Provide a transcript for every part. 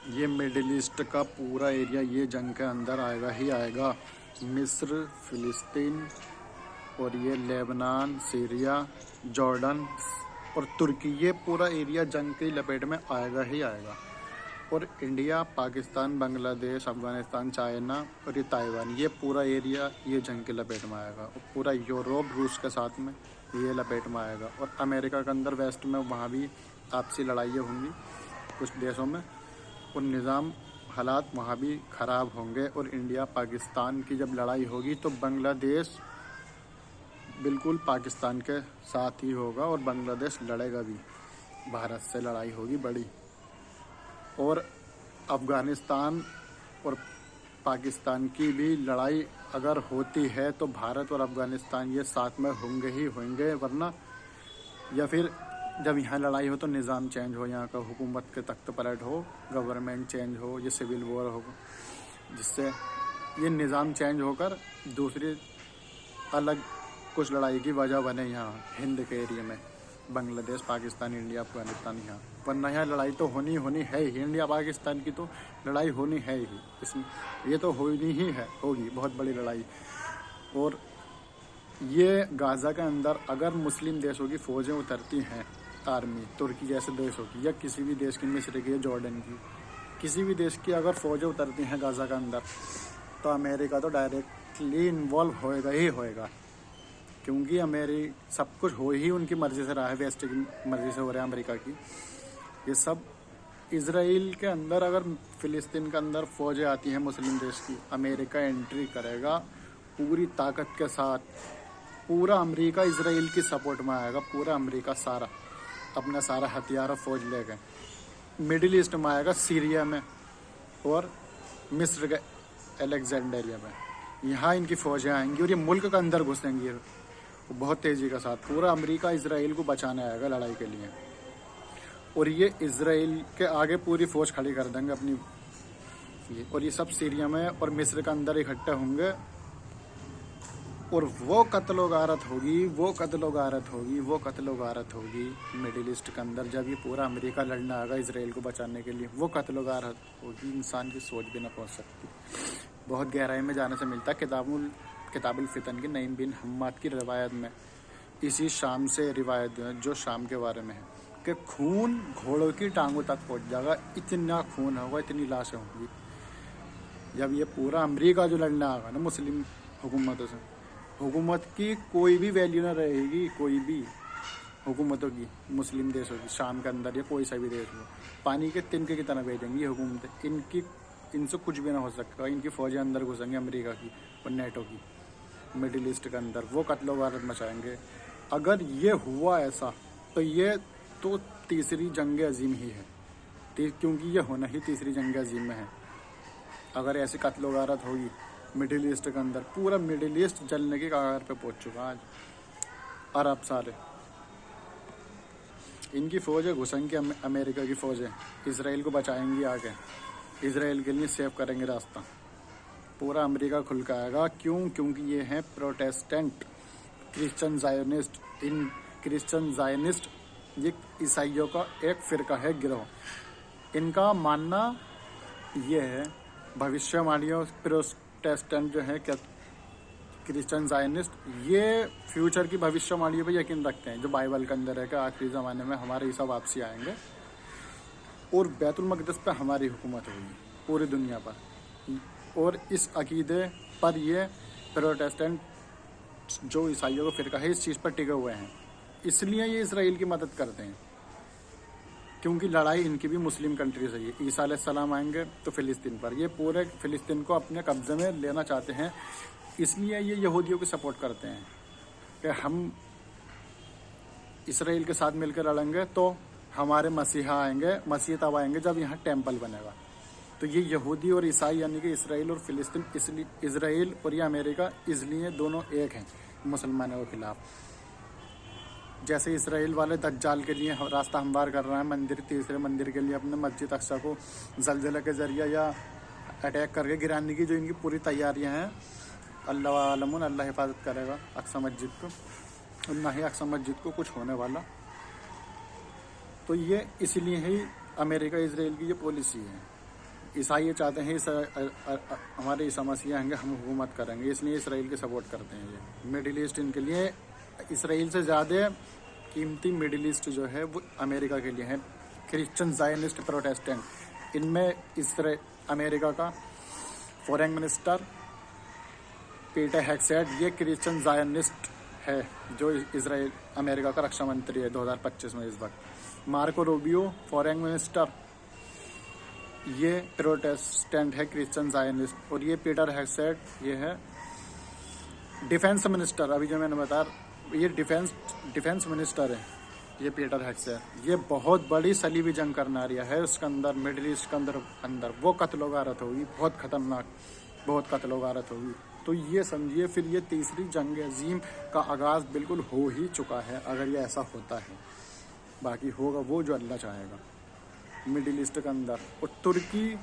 ये middle east का पूरा एरिया ये जंग के अंदर आएगा ही आएगा। मिस्र, फिलिस्तीन और ये लेबनान, सीरिया, जॉर्डन और तुर्की, ये पूरा एरिया जंग की लपेट में आएगा ही आएगा। और इंडिया, पाकिस्तान, बांग्लादेश, अफगानिस्तान, चाइना और ये ताइवान, ये पूरा एरिया ये जंग की लपेट में आएगा। और पूरा यूरोप रूस के साथ में ये लपेट में आएगा। और अमेरिका के अंदर वेस्ट में वहाँ भी आपसी लड़ाइयाँ होंगी कुछ देशों में, और निज़ाम हालात वहाँ भी ख़राब होंगे। और इंडिया पाकिस्तान की जब लड़ाई होगी तो बांग्लादेश बिल्कुल पाकिस्तान के साथ ही होगा और बांग्लादेश लड़ेगा भी, भारत से लड़ाई होगी बड़ी। और अफ़गानिस्तान और पाकिस्तान की भी लड़ाई अगर होती है तो भारत और अफ़गानिस्तान ये साथ में होंगे ही होंगे, वरना या फिर जब यहाँ लड़ाई हो तो निज़ाम चेंज हो, यहाँ का हुकूमत के तख्त पलट हो, गवर्नमेंट चेंज हो, ये सिविल वॉर हो, जिससे ये निज़ाम चेंज होकर दूसरी अलग कुछ लड़ाई की वजह बने यहाँ हिंद के एरिया में, बांग्लादेश, पाकिस्तान, इंडिया, अफगानिस्तान यहाँ। वरना यहाँ लड़ाई तो होनी है ही, इंडिया पाकिस्तान की तो लड़ाई होनी है ही, इसमें ये तो होनी ही है, होगी बहुत बड़ी लड़ाई। और ये गाज़ा के अंदर अगर मुस्लिम देशों की फ़ौजें उतरती हैं, आर्मी, तुर्की जैसे देशों की या किसी भी देश की, मिस्र की, जॉर्डन की, किसी भी देश की अगर फ़ौजें उतरती हैं गाज़ा के अंदर, तो अमेरिका तो डायरेक्टली इन्वॉल्व होएगा ही होएगा। क्योंकि सब कुछ हो ही उनकी मर्ज़ी से रहा है, वेस्ट की मर्ज़ी से हो रहा है, अमेरिका की। ये सब इसराइल के अंदर अगर फ़िलिस्तीन के अंदर फ़ौजें आती हैं मुस्लिम देश की, अमेरिका एंट्री करेगा पूरी ताकत के साथ। पूरा अमेरिका इसराइल की सपोर्ट में आएगा, पूरा अमेरिका सारा अपना सारा हथियार और फौज ले गए। मिडिल ईस्ट में आएगा, सीरिया में और मिस्र के अलेक्जेंडरिया में, यहाँ इनकी फ़ौजें आएंगी और ये मुल्क के अंदर घुसेंगी बहुत तेज़ी के साथ। पूरा अमेरिका इसराइल को बचाने आएगा लड़ाई के लिए, और ये इसराइल के आगे पूरी फ़ौज खड़ी कर देंगे अपनी ये। और ये सब सीरिया में और मिस्र के अंदर इकट्ठे होंगे, और वो कत्लो गारत होगी मिडिल ईस्ट के अंदर। जब ये पूरा अमेरिका लड़ने आएगा इसराइल को बचाने के लिए, वो कत्लो गारत होगी, इंसान की सोच भी ना पहुंच सकती। बहुत गहराई में जाने से मिलता है किताबुल फितन की नईम बिन हम्माद की रिवायत में, इसी शाम से रिवायत है जो शाम के बारे में है, कि खून घोड़ों की टांगों तक पहुंच जाएगा, इतना खून होगा, इतनी लाशें होंगी। जब ये पूरा अमेरिका जो लड़ने आएगा ना मुस्लिम हुकूमतों से, हुकूमत की कोई भी वैल्यू ना रहेगी, कोई भी हुकूमतों की, मुस्लिम देशों की, शाम के अंदर या कोई सा भी देश हो, पानी के तिनके की तरह भेजेंगी ये हुकूमतें। इनसे कुछ भी ना हो सकता। इनकी फ़ौजें अंदर घुसेंगी अमेरिका की और नेटो की मिडिल ईस्ट के अंदर, वो कत्लो गारत मचाएंगे। अगर ये हुआ ऐसा तो ये तो तीसरी जंग अजीम ही है, क्योंकि ये होना ही तीसरी जंग अजीम में है। अगर ऐसी कत्लो गारत होगी मिडिल ईस्ट के अंदर, पूरा मिडिल ईस्ट जलने की कगार पे पहुंच चुका आज। अरब सारे इनकी फ़ौजें घुसेंगी, अमेरिका की फ़ौजें इसराइल को बचाएंगी आगे, इसराइल के लिए सेव करेंगे रास्ता। पूरा अमेरिका खुल के आएगा। क्योंकि ये हैं प्रोटेस्टेंट क्रिश्चियन ज़ायोनिस्ट। इन क्रिश्चियन ज़ायोनिस्ट ये ईसाइयों का एक फ़िरका है, गिरोह। इनका मानना ये है, भविष्यवाणियों, प्रोटेस्टेंट जो है क्या क्रिश्चियन ज़ायोनिस्ट, ये फ्यूचर की भविष्यवाणियों पे यकीन रखते हैं, जो बाइबल के अंदर है कि आखिरी ज़माने में हमारे ईसा वापसी आएंगे और बैतुल मक़दस पे हमारी हुकूमत होगी पूरी दुनिया पर। और इस अकीदे पर ये प्रोटेस्टेंट जो ईसाइयों का फ़िरका है इस चीज़ पर टिके हुए हैं। इसलिए ये इसराइल की मदद करते हैं, क्योंकि लड़ाई इनकी भी मुस्लिम कंट्री से है। ईसा अलैहिस्सलाम आएंगे तो फ़िलिस्तीन पर, ये पूरे फ़िलिस्तीन को अपने कब्ज़े में लेना चाहते हैं। इसलिए ये यहूदियों की सपोर्ट करते हैं कि हम इसराइल के साथ मिलकर लड़ेंगे तो हमारे मसीहा आएंगे। मसीह तब आएंगे जब यहाँ टेम्पल बनेगा। तो ये यहूदी और ईसाई यानी कि इसराइल और फ़िलिस्तीन, इसलिए इसराइल और ये अमेरिका इसलिए दोनों एक हैं मुसलमानों के खिलाफ। जैसे इसराइल वाले दज्जाल के लिए रास्ता हमवार कर रहे हैं, तीसरे मंदिर के लिए अपने मस्जिद अक्सा को जलजला के ज़रिए या अटैक करके गिराने की जो इनकी पूरी तैयारियां हैं, अल्लाह आलमून, अल्लाह हिफाजत करेगा अक्सा मस्जिद को, और ना ही अक्सा मस्जिद को कुछ होने वाला। तो ये इसीलिए ही अमेरिका इसराइल की ये पॉलिसी है। ईसाई ये चाहते हैं हमारे ईसा मसीह आएंगे, हम हुकूमत करेंगे, इसलिए इसराइल के सपोर्ट करते हैं। ये मिडिल ईस्ट इनके लिए, इसराइल से ज़्यादा कीमती मिडिल ईस्ट जो है वो अमेरिका के लिए है। क्रिश्चियन जायनिस्ट प्रोटेस्टेंट, इनमें अमेरिका का फॉरेन मिनिस्टर पीटर हेगसेट ये क्रिश्चियन जायनिस्ट है, जो इसराइल अमेरिका का रक्षा मंत्री है 2025 में इस वक्त। मार्को रूबियो फॉरेन मिनिस्टर ये प्रोटेस्टेंट है, क्रिश्चियन जायनिस्ट। और ये पीटर हेगसेट ये है डिफेंस मिनिस्टर, अभी जो मैंने बताया ये डिफेंस मिनिस्टर है ये पीटर हेगसेट। ये बहुत बड़ी सलीबी जंग करना रहा है उसके अंदर, मिडिल ईस्ट के अंदर वो कत्लो गारत होगी, बहुत खतरनाक, बहुत कत्लो गारत होगी। तो ये समझिए फिर ये तीसरी जंग अजीम का आगाज़ बिल्कुल हो ही चुका है, अगर ये ऐसा होता है। बाकी होगा वो जो अल्लाह चाहेगा मिडिल ईस्ट के अंदर। और तुर्की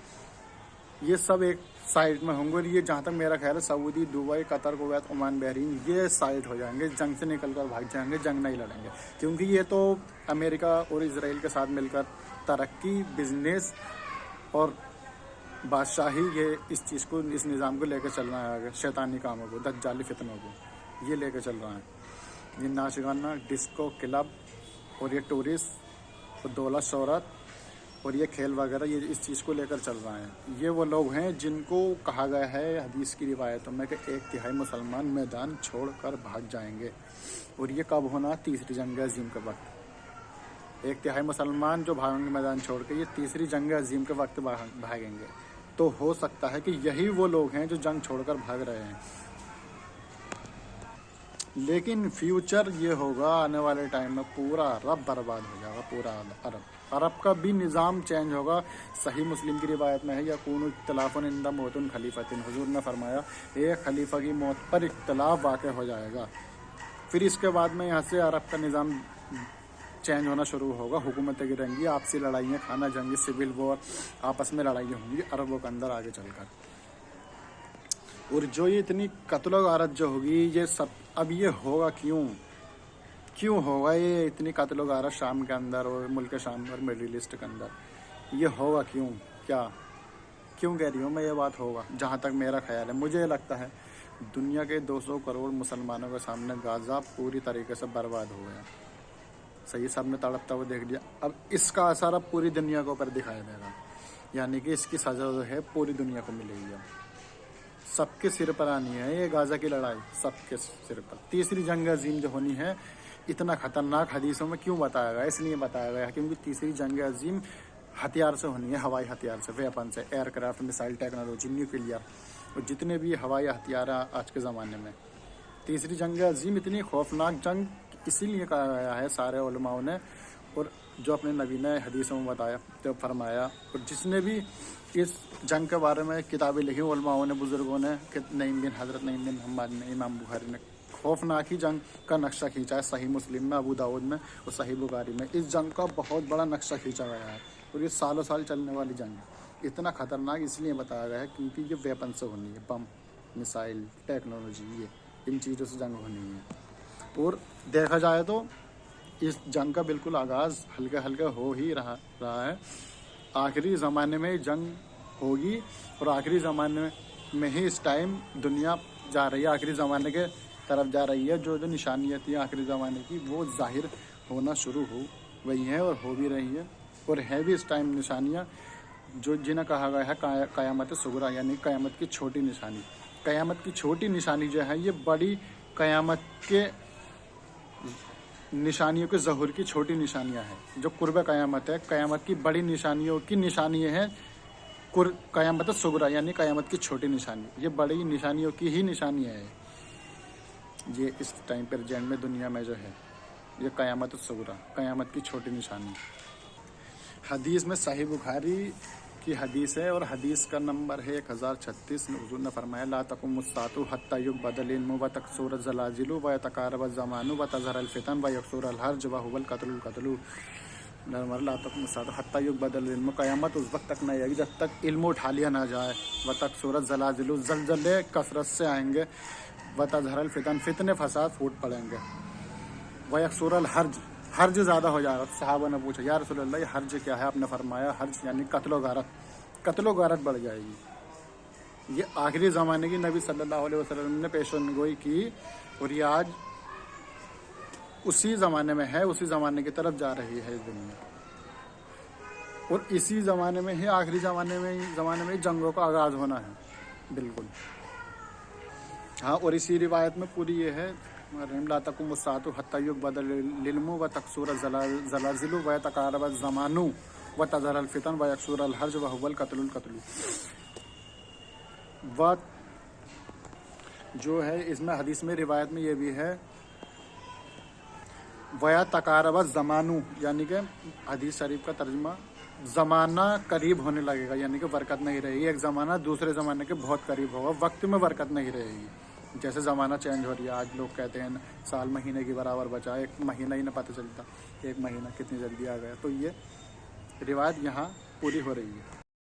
ये सब एक साइड में होंगे, और ये जहाँ तक मेरा ख्याल है Saudi, Dubai, Qatar, Kuwait, Oman, Bahrain ये साइड हो जाएंगे, जंग से निकल कर भाग जाएंगे, जंग नहीं लड़ेंगे। क्योंकि ये तो अमेरिका और इसराइल के साथ मिलकर तरक्की, बिजनेस और बादशाही, ये इस चीज़ को, इस निज़ाम को लेकर चल रहा है आगे, शैतानी कामों को, दज्जाली फितनों को ये लेकर चल रहा है। ये नाच गाना, डिस्को क्लब और ये टूरिस्ट और दौलत शोहरत और ये खेल वगैरह, ये इस चीज़ को लेकर चल रहा है। ये वो लोग हैं जिनको कहा गया है हदीस की रिवायतों में कि 1/3 मुसलमान मैदान छोड़कर भाग जाएंगे। और ये कब होना? तीसरी जंग अजीम के वक्त। 1/3 मुसलमान जो भागेंगे मैदान छोड़ के, ये तीसरी जंग अजीम के वक्त भागेंगे। तो हो सकता है कि यही वो लोग हैं जो जंग छोड़कर भाग रहे हैं। लेकिन फ्यूचर ये होगा आने वाले टाइम में पूरा अरब बर्बाद हो जाएगा, पूरा अरब का भी निज़ाम चेंज होगा। सही मुस्लिम की रिवायत में है, यकूनु इख्तिलाफुन इंदा मौतुन खलीफतिन, हुजूर ने फरमाया एक खलीफा की मौत पर इख्तिलाफ वाक़ हो जाएगा। फिर इसके बाद में यहाँ से अरब का निज़ाम चेंज होना शुरू होगा, हुकूमतें गिरेंगी, आपसी लड़ाइयाँ, खाना जंगी, सिविल वॉर, आपस में लड़ाइयाँ होंगी अरबों के अंदर आगे चलकर। और जो ये इतनी कत्लो गारत जो होगी, ये सब अब ये होगा क्यों होगा ये इतनी कत्लो गारत शाम के अंदर और मुल्क शाम और मिडिल ईस्ट के अंदर? ये होगा क्यों कह रही हूँ मैं ये बात होगा? जहाँ तक मेरा ख्याल है, मुझे लगता है दुनिया के 200 करोड़ मुसलमानों के सामने गाज़ा पूरी तरीके से बर्बाद हो गया। सही, सब ने तड़पता हुआ देख लिया। अब इसका असर अब पूरी दुनिया के ऊपर दिखाई देगा, यानी कि इसकी सजा जो है पूरी दुनिया को मिलेगी। अब सबके सिर पर आनी है ये गाज़ा की लड़ाई, सबके सिर पर। तीसरी जंग अजीम जो होनी है, इतना खतरनाक हदीसों में क्यों बताया गया? इसलिए बताया गया क्योंकि तीसरी जंग अजीम हथियार से होनी है, हवाई हथियार से, वेपन से, एयरक्राफ्ट, मिसाइल टेक्नोलॉजी, न्यूक्लियर और जितने भी हवाई हथियार आज के ज़माने में। तीसरी जंग अजीम इतनी खौफनाक जंग इसीलिए कहा गया है सारे उलमाओं ने, और जो अपने नबी ने हदीसों में बताया, तो फरमाया। और जिसने भी इस जंग के बारे में किताबें लिखी उलमाओं ने, बुज़ुर्गों ने, नईम बिन हज़रत नईम बिन हम्माद ने, इमाम बुखारी ने खौफनाक ही जंग का नक्शा खींचा है। सही मुस्लिम में, अबू दाऊद में और सही बुखारी में इस जंग का बहुत बड़ा नक्शा खींचा गया है। और ये सालों साल चलने वाली जंग है। इतना ख़तरनाक इसलिए बताया गया है क्योंकि ये वेपन से होनी है, बम, मिसाइल, टेक्नोलॉजी, ये इन चीज़ों से जंग होनी है। और देखा जाए तो इस जंग का बिल्कुल आगाज़ हल्के हल्के हो ही रहा है। आखिरी ज़माने में जंग होगी और आखिरी ज़माने में ही इस टाइम दुनिया जा रही है, आखिरी ज़माने के तरफ जा रही है। जो निशानियाँ थी आखिरी ज़माने की वो ज़ाहिर होना शुरू हो गई हैं और हो भी रही है, और है भी इस टाइम निशानियाँ जो जिन्हें कहा गया है क़यामत सुगरा, यानी क़यामत की छोटी निशानी। क़यामत की छोटी निशानी जो है ये बड़ी क़यामत के निशानियों के ज़हूर की छोटी निशानियां हैं। जो कुर्ब क़यामत है, क़यामत की बड़ी निशानियों की निशानी है क़यामत सुगरा, यानी क़यामत की छोटी निशानी। ये बड़ी निशानियों की ही निशानी है। ये इस टाइम प्रेजेंट में दुनिया में जो है ये क़यामत सुगरा, क़यामत की छोटी निशानी। हदीस में सही बुखारी की हदीस है और हदीस का नंबर है 1036। हुज़ूर ने फरमाया ला तक़ुमुस्साअतु हत्ता युक़बदल इल्मु व तकसूर ज़लाज़िलु व यतक़ारब ज़मानु व तज़हरल फ़ितन व यकसूर अलहर्ज व हुवल क़त्लुल क़त्लु। ला तक़ुमुस्साअतु हत्ता युक़बदल इल्मु, क़यामत उस वक्त तक नहीं आएगी जब तक इल्म उठा लिया ना जाए। व तकसूर ज़लाज़िलु, ज़लज़ले कसरत से आएंगे। व तज़हरल फ़ितन, फितने फसाद फूट पड़ेंगे। व यकसूर अलहर्ज, हर्ज ज़्यादा हो जाएगा। तो सहाबा ने पूछा या रसूल अल्लाह ये हर्ज क्या है? आपने फरमाया हर्ज यानी कत्ल गारत, कत्लो गारत बढ़ जाएगी। ये आखिरी ज़माने की नबी सल्लल्लाहु अलैहि वसल्लम ने पेशन गोई की और ये आज उसी ज़माने में है, उसी ज़माने की तरफ जा रही है दुनिया। और इसी ज़माने में ही आखिरी ज़माने में ही जंगों का आगाज़ होना है। बिल्कुल हाँ। और इसी रिवायत में पूरी ये है लातकुम सातु हत्ता युगबदल लिल्मु व तकसूर ज़लाज़िलु व तकारब ज़मानु व तज़हरल फितन व यकसूर अल हर्ज व हुवल कत्लुल कत्लु। व जो है इसमें हदीस में रिवायत में ये भी है वया तकारब ज़मानु, यानी कि हदीस शरीफ का तर्जुमा ज़माना करीब होने लगेगा, यानी कि बरकत नहीं रहेगी। एक ज़माना दूसरे ज़माने के बहुत करीब होगा, वक्त में बरकत नहीं रहेगी। जैसे ज़माना चेंज हो रही है, आज लोग कहते हैं साल महीने के बराबर बचा, एक महीना ही ना पता चलता, एक महीना कितनी जल्दी आ गया। तो ये रिवायत यहाँ पूरी हो रही है।